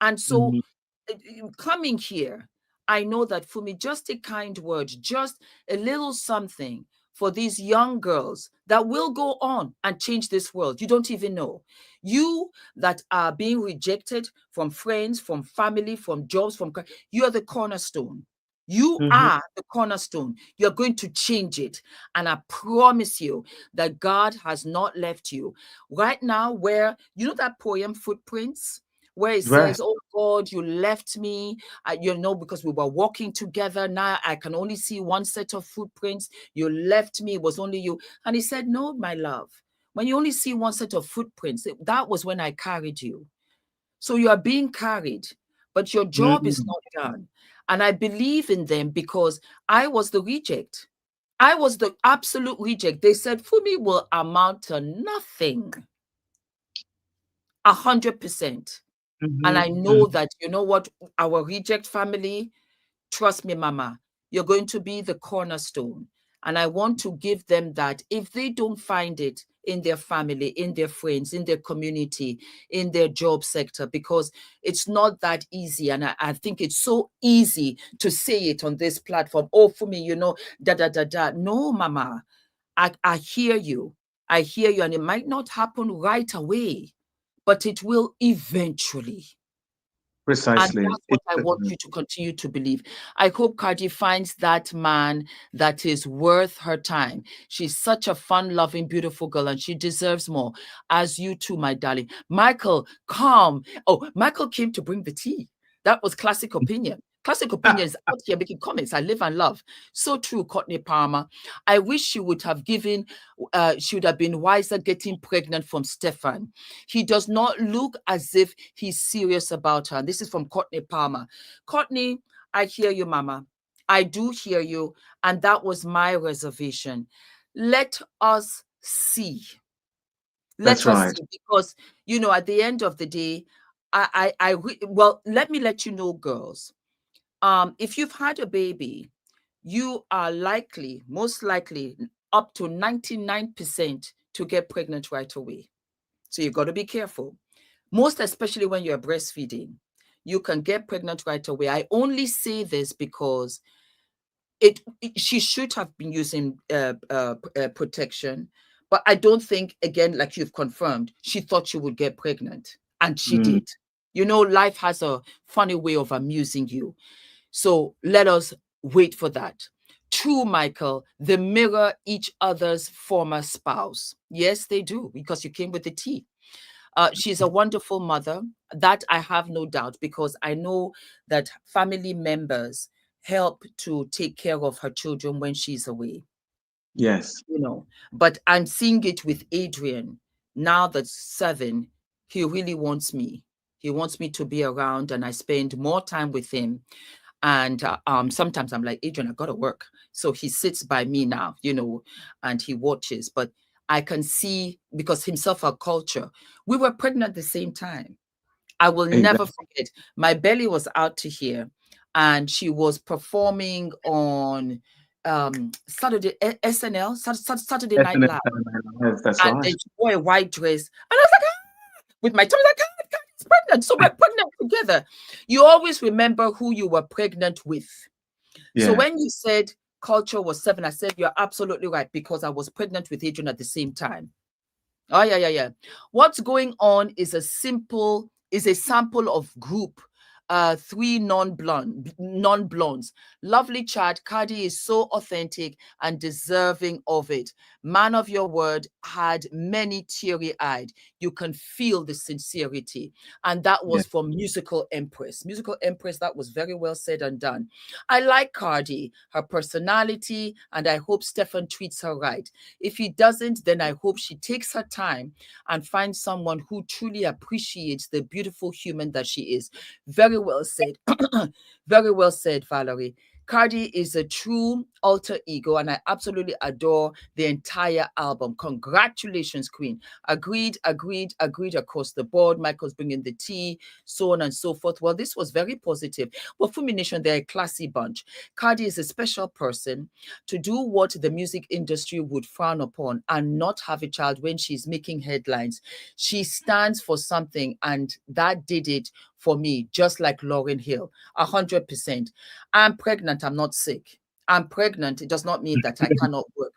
And so Mhm. coming here, I know that for me, just a kind word, just a little something for these young girls that will go on and change this world. You don't even know. You that are being rejected from friends, from family, from jobs, you are the cornerstone. You Mhm. are the cornerstone. You're going to change it. And I promise you that God has not left you. Right now, where, that poem, Footprints? Where it Right. says, oh God, you left me, because we were walking together. Now I can only see one set of footprints. You left me, it was only you. And he said, no, my love, when you only see one set of footprints, that was when I carried you. So you are being carried, but your job is Mm. not done. And I believe in them because I was the reject. I was the absolute reject. They said, Fumi will amount to nothing. 100%. And I Mhm. know Mhm. that, you know what, our reject family, trust me, mama, you're going to be the cornerstone. And I want to give them that. If they don't find it in their family, in their friends, in their community, in their job sector, because it's not that easy. And I think it's so easy to say it on this platform. Oh, for me, da, da, da, da. No, mama, I hear you. I hear you. And it might not happen right away, but it will eventually. And Precisely. that's what I want you to continue to believe. I hope Cardi finds that man that is worth her time. She's such a fun, loving, beautiful girl, and she deserves more. As you too, my darling. Michael, come. Oh, Michael came to bring the tea. That was Classic Opinion. Classic Opinion is out here making comments. I live and love. So true, Courtney Palmer. I wish she would have been wiser getting pregnant from Stefan. He does not look as if he's serious about her. And this is from Courtney Palmer. Courtney, I hear you, Mama. I do hear you. And that was my reservation. Let us see. That's Let us right. see. Because, at the end of the day, well, let me let you know, girls. If you've had a baby, you are likely, most likely, up to 99% to get pregnant right away. So you got to be careful. Most especially when you're breastfeeding, you can get pregnant right away. I only say this because she should have been using protection, but I don't think, again, like you've confirmed, she thought she would get pregnant, and she Mm. did. Life has a funny way of amusing you. So let us wait for that. True, Michael, they mirror each other's former spouse. Yes, they do, because you came with the tea. She's a wonderful mother. That I have no doubt, because I know that family members help to take care of her children when she's away. Yes. But I'm seeing it with Adrian. Now that's 7, he really wants me. He wants me to be around, and I spend more time with him. And sometimes I'm like, Adrian, I gotta work. So he sits by me now, and he watches. But I can see, because himself, our culture, we were pregnant at the same time. I will never Exactly. forget. My belly was out to here, and she was performing on Saturday SNL, Saturday Night Live, Yes, that's and right. then she wore a white dress, and I was like, with my tummy, like, God, it's pregnant. So we're pregnant together. You always remember who you were pregnant with. So Yeah. when you said culture was 7, I said you're absolutely right, because I was pregnant with Adrian at the same time. Oh, yeah, yeah, yeah. What's going on is a sample of group three non-blondes. Lovely chat. Cardi is so authentic and deserving of it. Man of your word, had many teary-eyed. You can feel the sincerity. And that Yeah. was from Musical Empress. Musical Empress, that was very well said and done. I like Cardi, her personality, and I hope Stefan treats her right. If he doesn't, then I hope she takes her time and finds someone who truly appreciates the beautiful human that she is. Very well said. Very well said, Valerie. Cardi is a true alter ego, and I absolutely adore the entire album. Congratulations, Queen. Agreed, agreed, agreed across the board. Michael's bringing the tea, so on and so forth. Well, this was very positive. Well, Fumi Nation, they're a classy bunch. Cardi is a special person to do what the music industry would frown upon and not have a child when she's making headlines. She stands for something, and that did it for me, just like Lauryn Hill, 100%. I'm pregnant, I'm not sick. I'm pregnant, it does not mean that I cannot work.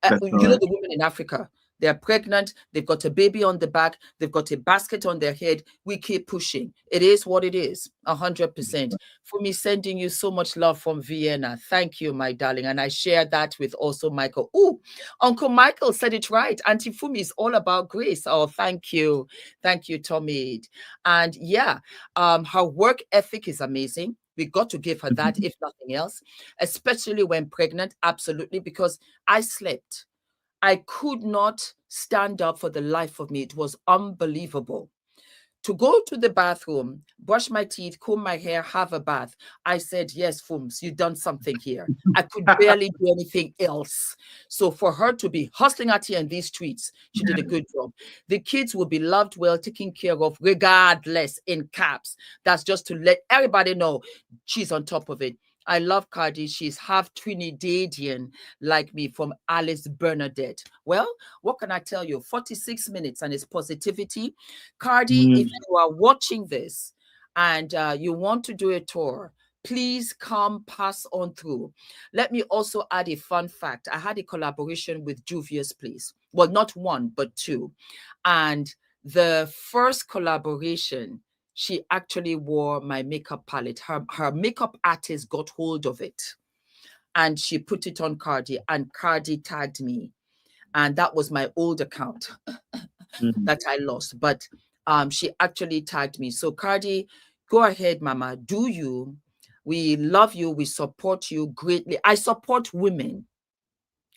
That's all You know, right. the women in Africa, they're pregnant, they've got a baby on the back, they've got a basket on their head. We keep pushing. It is what it is, 100%. For me, sending you so much love from Vienna. Thank you, my darling. And I share that with also Michael. Oh, Uncle Michael said it right. Auntie Fumi is all about grace. Oh, thank you. Thank you, Tommy. And yeah, her work ethic is amazing. We got to give her that, if nothing else, especially when pregnant. Absolutely, because I slept. I could not stand up for the life of me. It was unbelievable. To go to the bathroom, brush my teeth, comb my hair, have a bath. I said, yes, Fums, you've done something here. I could barely do anything else. So for her to be hustling out here in these streets, she did a good job. The kids will be loved well, taken care of, regardless, in caps. That's just to let everybody know she's on top of it. I love Cardi. She's half Trinidadian like me, from Alice Bernadette. Well, what can I tell you? 46 minutes and it's positivity. Cardi, if Mm. you are watching this and you want to do a tour, please come pass on through. Let me also add a fun fact. I had a collaboration with Juvia's Place. Well, not one, but two. And the first collaboration, she actually wore my makeup palette. Her makeup artist got hold of it and she put it on Cardi, and Cardi tagged me. And that was my old account Mm. that I lost. But she actually tagged me. So Cardi, go ahead, Mama. Do you? We love you. We support you greatly. I support women.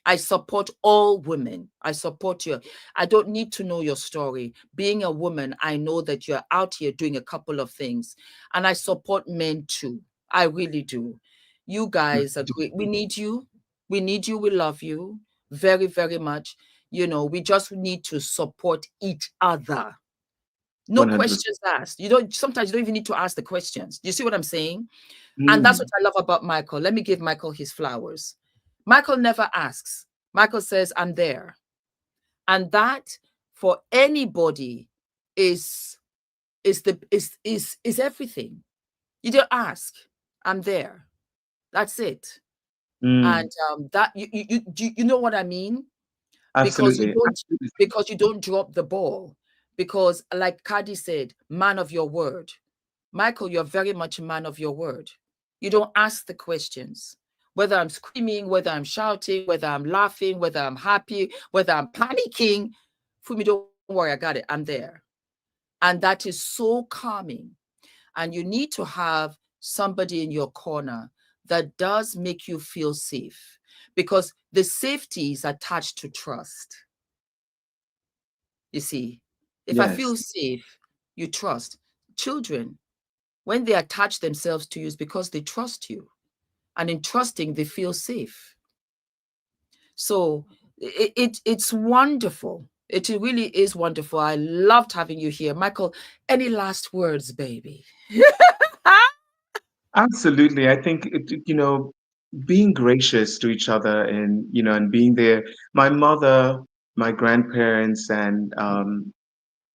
I support all women. I support you. I don't need to know your story. Being a woman, I know that you're out here doing a couple of things. And I support men too. I really do. You guys are great. We need you. We need you. We love you very, very much. You know, we just need to support each other. No 100%. questions asked. You don't, sometimes you don't even need to ask the questions. Do you see what I'm saying? And that's what Mm. I love about Michael. Let me give Michael his flowers. Michael never asks. Michael says, I'm there. And that for anybody is everything. You don't ask. I'm there. That's it. And Mm. that you know what I mean? Because Absolutely. Absolutely. you don't drop the ball. Because like Cardi said, man of your word. Michael, you're very much a man of your word. You don't ask the questions. Whether I'm screaming, whether I'm shouting, whether I'm laughing, whether I'm happy, whether I'm panicking, Fumi, don't worry, I got it. I'm there. And that is so calming. And you need to have somebody in your corner that does make you feel safe, because the safety is attached to trust. You see, if I Yes. feel safe, you trust. Children, when they attach themselves to you, it's because they trust you. And in trusting, they feel safe. So it's wonderful. It really is wonderful. I loved having you here. Michael, any last words, baby? Absolutely. I think, being gracious to each other and, and being there. My mother, my grandparents, and,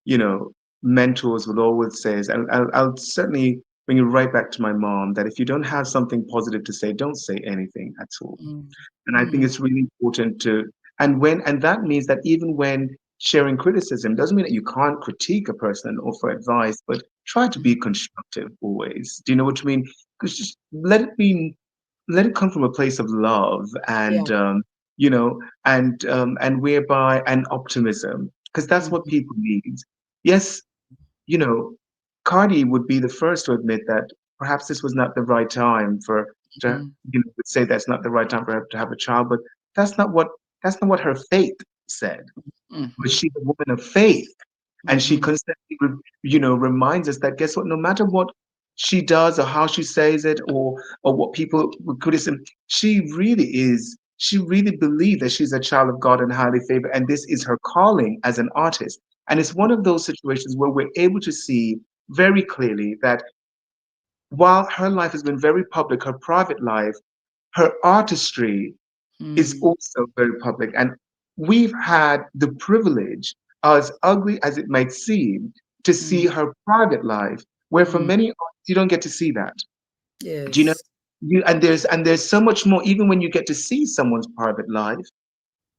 you know, mentors will always say, and I'll certainly bring it right back to my mom, that if you don't have something positive to say, don't say anything at all. Mm, And I think mm, it's really important to, and that means that even when sharing criticism doesn't mean that you can't critique a person and offer advice, but try to be constructive always. Do you know what I mean? Because just let it come from a place of love Yeah. and and whereby and optimism, because that's what Mhm. people need. Yes, you know, Cardi would be the first to admit that perhaps this was not the right time for to Mhm. would say that's not the right time for her to have a child, but that's not what that's not what her faith said. But Mhm. she's a woman of faith, and she Mhm. constantly, reminds us that guess what? No matter what she does or how she says it or what people would criticize, she really is. She really believes that she's a child of God and highly favored, and this is her calling as an artist. And it's one of those situations where we're able to see very clearly that while her life has been very public, her private life, her artistry is Mm. also very public. And we've had the privilege, as ugly as it might seem, to see Mm. her private life, where for Mm. many artists, you don't get to see that. Do you know? Yes. And there's so much more, even when you get to see someone's private life,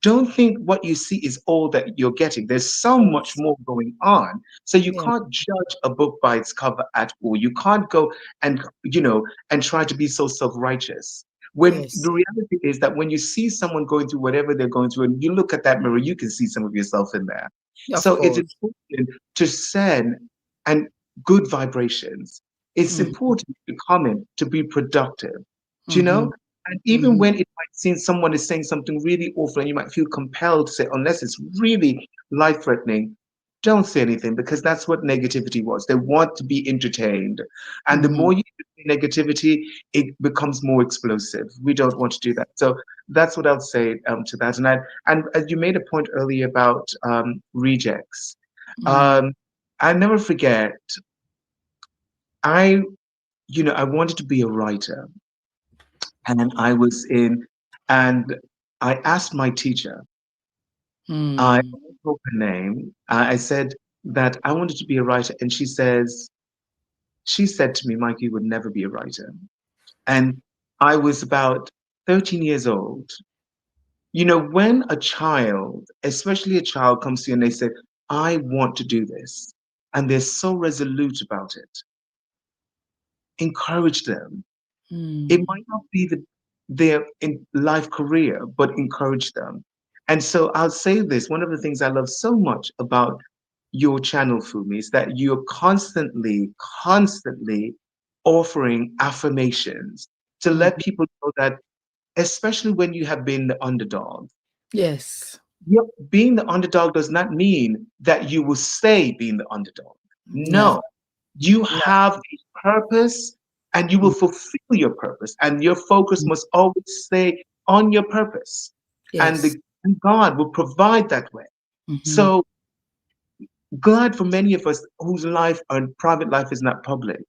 don't think what you see is all that you're getting. There's so much Yes. more going on. So you Yeah. can't judge a book by its cover at all. You can't go and, and try to be so self-righteous. When Yes. the reality is that when you see someone going through whatever they're going through and you look at that mirror, you can see some of yourself in there. Of So it's course. important to send and good vibrations. It's Mhm. important to comment, to be productive. Do you know? Mhm. And even Mhm. when it might seem someone is saying something really awful and you might feel compelled to say, unless it's really life threatening, don't say anything because that's what negativity was. They want to be entertained. And the Mhm. more you entertain negativity, it becomes more explosive. We don't want to do that. So that's what I'll say to that. And as you made a point earlier about rejects, Mm. um, I never forget, I, I wanted to be a writer and I was in, and I asked my teacher, I Mm. won't know her name. I said that I wanted to be a writer, and she said to me, Mike, you would never be a writer. And I was about 13 years old. When a child, especially a child, comes to you and they say, I want to do this, and they're so resolute about it, encourage them. It Mm. might not be their in life career, but encourage them. And so I'll say this, one of the things I love so much about your channel, Fumi, is that you're constantly offering affirmations to let Mhm. people know that, especially when you have been the underdog. Yes. Yep, being the underdog does not mean that you will stay being the underdog. Never. No, you Never. have a purpose and you will Mm. fulfill your purpose, and your focus Mm. must always stay on your purpose. And, Yes. and God will provide that way. Mhm. So, glad for many of us whose life and private life is not public,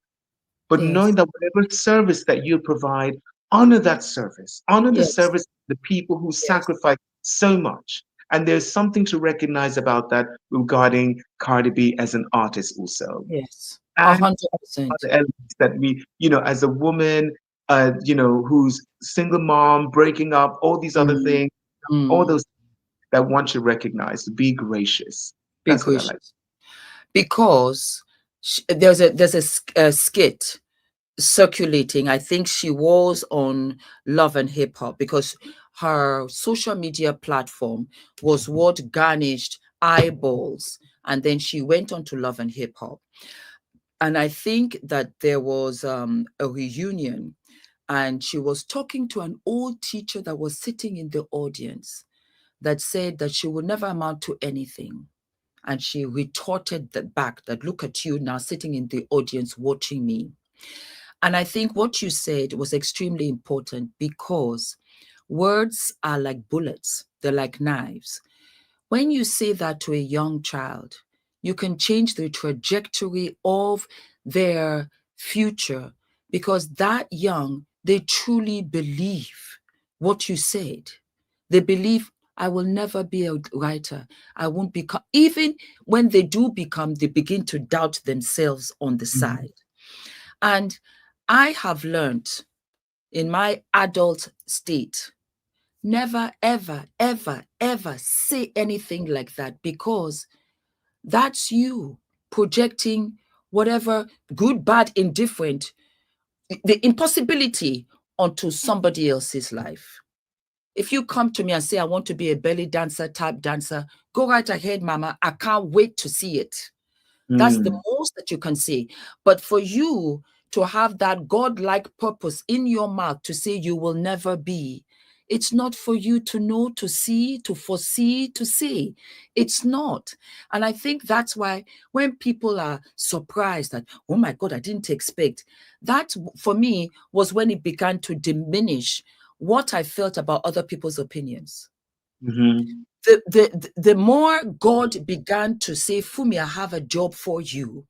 but knowing Yes. that whatever service that you provide, honor that service, honor the Yes. service of the people who Yes. sacrifice so much. And there's something to recognize about that regarding Cardi B as an artist also. Yes. a And hundred percent. other elements that we, as a woman, who's single mom, breaking up, all these other Mm. things, all Mm. those that want to recognize, to be gracious. Be That's what I like. gracious. Because there's a skit circulating. I think she was on Love and Hip Hop because her social media platform was what garnished eyeballs. And then she went on to Love and Hip Hop. And I think that there was a reunion, and she was talking to an old teacher that was sitting in the audience that said that she would never amount to anything. And she retorted that back, that look at you now sitting in the audience watching me. And I think what you said was extremely important because words are like bullets, they're like knives. When you say that to a young child, you can change the trajectory of their future because that young, they truly believe what you said. They believe, I will never be a writer. I won't become, even when they do become, they begin to doubt themselves on the Mhm. side. And I have learned in my adult state, never, ever, ever, ever say anything like that because that's you projecting whatever, good, bad, indifferent, the impossibility onto somebody else's life. If you come to me and say, I want to be a belly dancer, tap dancer, go right ahead, mama. I can't wait to see it. That's the most that you can say. But for you to have that God-like purpose in your mouth to say you will never be, it's not for you to know, to see, to foresee, to say. It's not. And I think that's why when people are surprised that, oh my God, I didn't expect, that for me was when it began to diminish what I felt about other people's opinions. The more God began to say, Fumi, I have a job for you,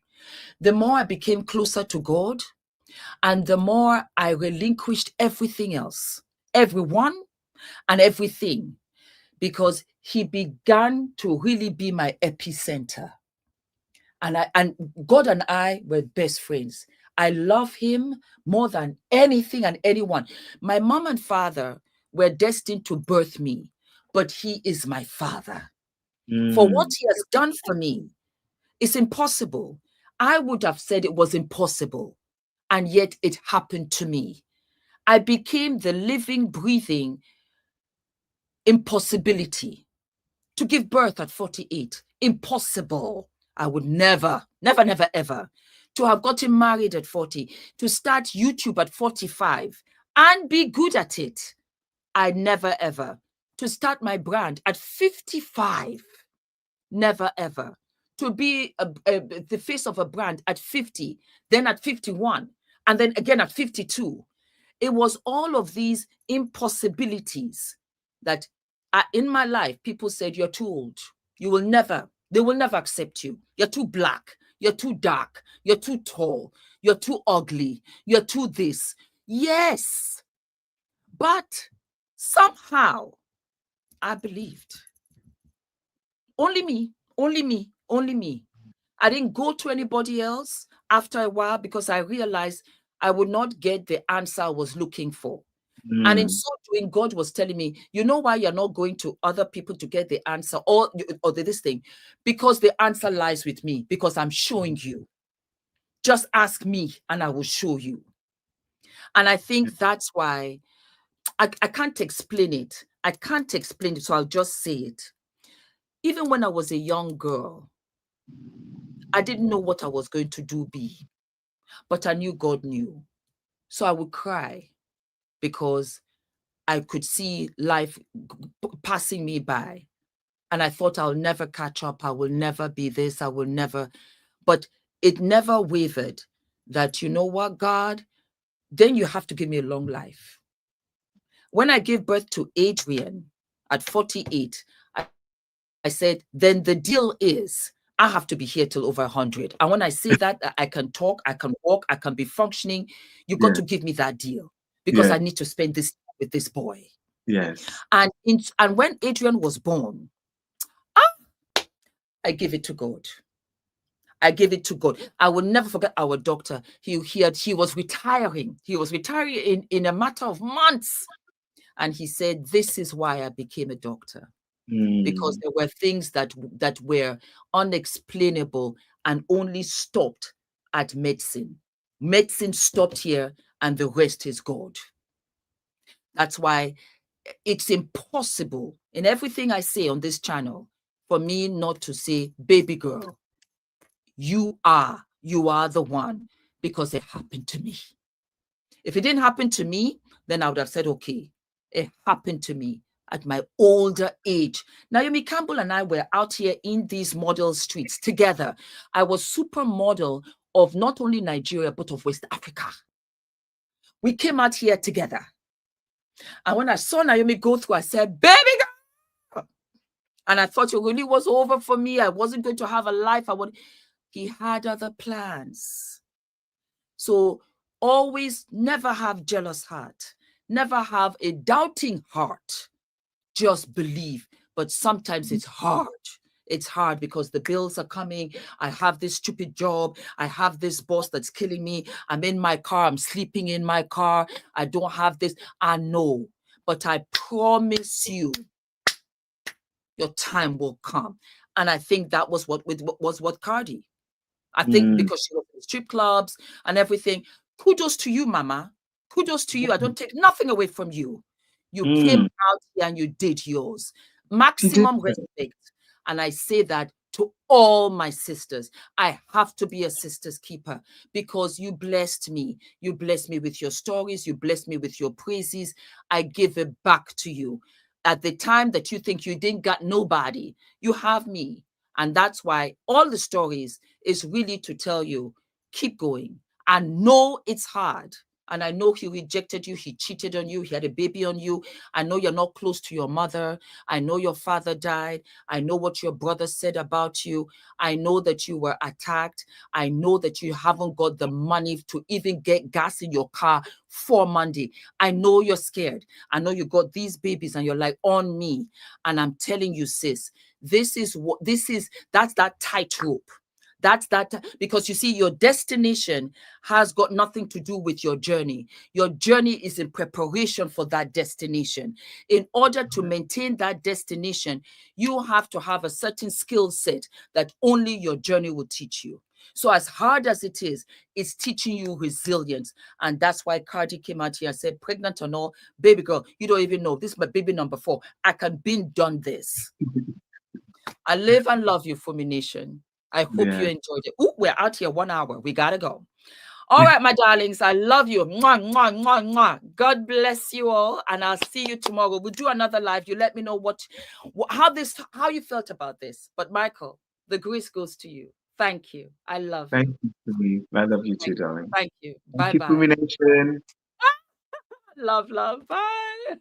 the more I became closer to God, and the more I relinquished everything else, everyone and everything, because he began to really be my epicenter. And God and I were best friends. I love him more than anything and anyone. My mom and father were destined to birth me, but he is my father. For what he has done for me, it's impossible. I would have said it was impossible, and yet it happened to me. I became the living, breathing impossibility. To give birth at 48, impossible. I would never, never, never, ever. To have gotten married at 40, to start YouTube at 45 and be good at it, I never, ever. To start my brand at 55, never, ever. To be the face of a brand at 50, then at 51, and then again at 52. It was all of these impossibilities that in my life, people said, you're too old. You will never, they will never accept you. You're too black. You're too dark. You're too tall. You're too ugly. You're too this. Yes. But somehow I believed. Only me, only me, only me. I didn't go to anybody else after a while because I realized I would not get the answer I was looking for. And in so doing, God was telling me, you know why you're not going to other people to get the answer or this thing? Because the answer lies with me, because I'm showing you. Just ask me and I will show you. And I think that's why I can't explain it. I can't explain it, so I'll just say it. Even when I was a young girl, I didn't know what I was going to be, but I knew God knew. So I would cry because I could see life passing me by. And I thought I'll never catch up. I will never be this. I will never. But it never wavered that, you know what, God, then you have to give me a long life. When I gave birth to Adrian at 48, I said, then the deal is I have to be here till over 100. And when I say that I can talk, I can walk, I can be functioning, you got to give me that deal because I need to spend this with this boy. Yes. And when Adrian was born, I gave it to God. I gave it to God. I will never forget our doctor. He was retiring. He was retiring in a matter of months. And he said, this is why I became a doctor. Because there were things that were unexplainable and only stopped at medicine. Medicine stopped here and the rest is God. That's why it's impossible in everything I say on this channel for me not to say, baby girl, you are the one, because it happened to me. If it didn't happen to me, then I would have said, okay, it happened to me at my older age. Naomi Campbell and I were out here in these model streets together. I was supermodel of not only Nigeria, but of West Africa. We came out here together. And when I saw Naomi go through, I said, baby girl. And I thought it really was over for me. I wasn't going to have a life. He had other plans. So always never have jealous heart. Never have a doubting heart. Just believe. But sometimes it's hard. It's hard because the bills are coming. I have this stupid job. I have this boss that's killing me. I'm in my car. I'm sleeping in my car. I don't have this. I know. But I promise you, your time will come. And I think that was what Cardi. I think because she was strip clubs and everything. Kudos to you, Mama. Kudos to you. I don't take nothing away from you. You came out here and you did yours. You did Maximum that. respect. And I say that to all my sisters. I have to be a sister's keeper because you blessed me. You blessed me with your stories. You blessed me with your praises. I give it back to you. At the time that you think you didn't got nobody, you have me. And that's why all the stories is really to tell you, keep going. I know it's hard. And I know he rejected you. He cheated on you. He had a baby on you. I know you're not close to your mother. I know your father died. I know what your brother said about you. I know that you were attacked. I know that you haven't got the money to even get gas in your car for Monday. I know you're scared. I know you got these babies and you're like, on me. And I'm telling you, sis, that's that tightrope. That's that, because you see, your destination has got nothing to do with your journey. Your journey is in preparation for that destination. In order to maintain that destination, you have to have a certain skill set that only your journey will teach you. So as hard as it is, it's teaching you resilience. And that's why Cardi came out here and said, pregnant or no, baby girl, you don't even know. This is my baby number 4. I can been done this. I live and love you, Fumi Nation. I hope you Yeah. enjoyed it. Ooh, we're out here 1 hour. We gotta go. All right, my darlings, I love you. Mwah, mwah, mwah, mwah. God bless you all, and I'll see you tomorrow. We'll do another live. You let me know how you felt about this. But Michael, the grace goes to you. Thank you. I love Thank you. you, Fumi. I love you too, Thank you. darling. Thank you. Thank you, Bye-bye. Fumi Nation. Love, love. Bye.